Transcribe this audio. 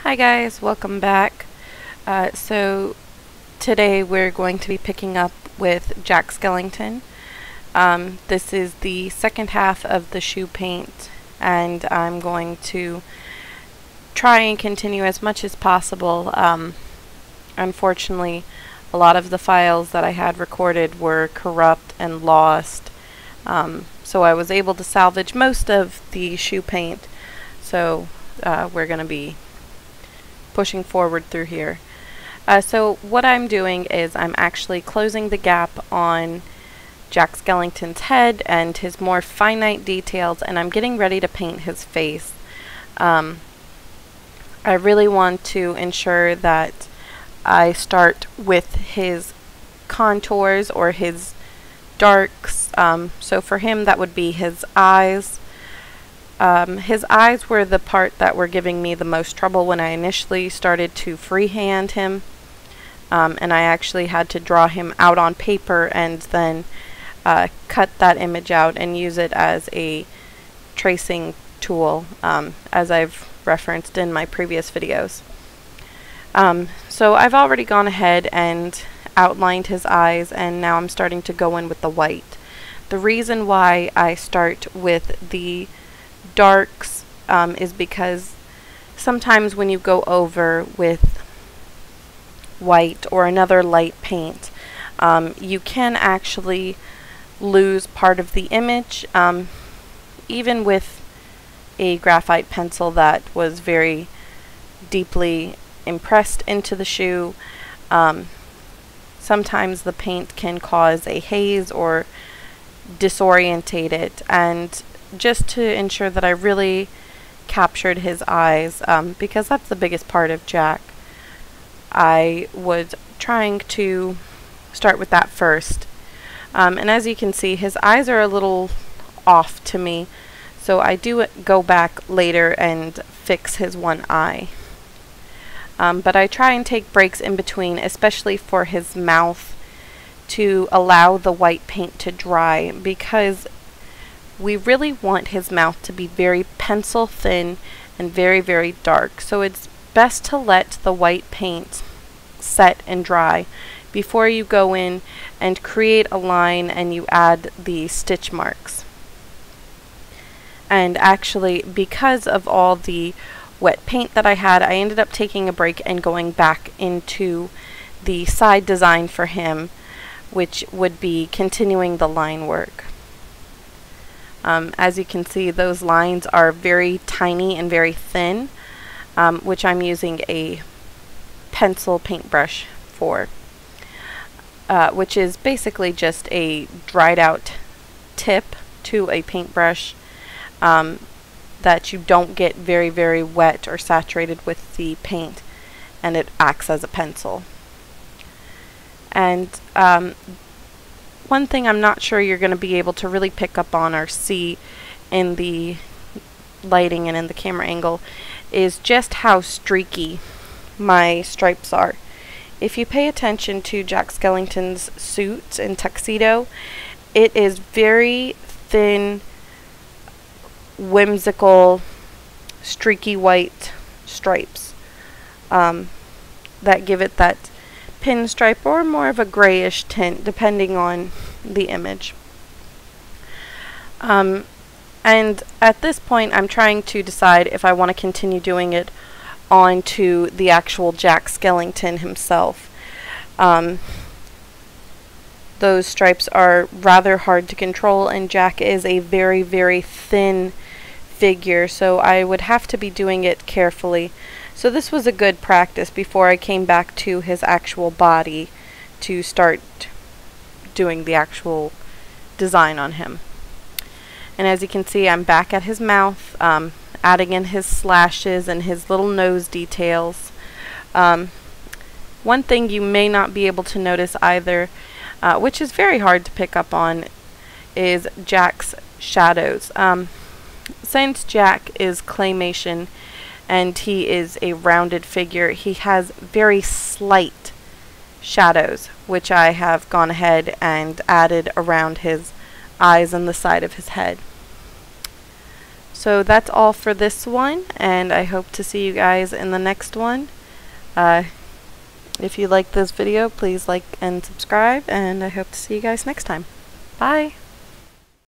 Hi guys, welcome back. So today we're going to be picking up with Jack Skellington. This is the second half of the shoe paint, and I'm going to try and continue as much as possible. Unfortunately, a lot of the files that I had recorded were corrupt and lost, so I was able to salvage most of the shoe paint, so we're going to be pushing forward through here. So what I'm doing is I'm actually closing the gap on Jack Skellington's head and his more finite details, and I'm getting ready to paint his face. I really want to ensure that I start with his contours or his darks. So for him that would be his eyes. His eyes were the part that were giving me the most trouble when I initially started to freehand him, and I actually had to draw him out on paper and then cut that image out and use it as a tracing tool, as I've referenced in my previous videos. So I've already gone ahead and outlined his eyes, and now I'm starting to go in with the white. The reason why I start with the darks is because sometimes when you go over with white or another light paint, you can actually lose part of the image, even with a graphite pencil that was very deeply impressed into the shoe. Sometimes the paint can cause a haze or disorientate it, and just to ensure that I really captured his eyes, because that's the biggest part of Jack, I was trying to start with that first. And as you can see, his eyes are a little off to me, so I do go back later and fix his one eye. But I try and take breaks in between, especially for his mouth, to allow the white paint to dry, because we really want his mouth to be very pencil thin and very, very dark. So it's best to let the white paint set and dry before you go in and create a line and you add the stitch marks. And actually, because of all the wet paint that I had, I ended up taking a break and going back into the side design for him, which would be continuing the line work. As you can see, those lines are very tiny and very thin, which I'm using a pencil paintbrush for, which is basically just a dried out tip to a paintbrush that you don't get very, very wet or saturated with the paint, and it acts as a pencil. And one thing I'm not sure you're going to be able to really pick up on or see in the lighting and in the camera angle is just how streaky my stripes are. If you pay attention to Jack Skellington's suit and tuxedo, it is very thin, whimsical, streaky white stripes that give it that pinstripe or more of a grayish tint depending on the image. And at this point I'm trying to decide if I want to continue doing it onto the actual Jack Skellington himself. Those stripes are rather hard to control, and Jack is a very, very thin figure, so I would have to be doing it carefully. So this was a good practice before I came back to his actual body to start doing the actual design on him. And as you can see, I'm back at his mouth, adding in his slashes and his little nose details. One thing you may not be able to notice either, which is very hard to pick up on, is Jack's shadows. Since Jack is claymation and he is a rounded figure, he has very slight shadows, which I have gone ahead and added around his eyes and the side of his head. So that's all for this one, and I hope to see you guys in the next one. If you like this video, please like and subscribe, and I hope to see you guys next time. Bye!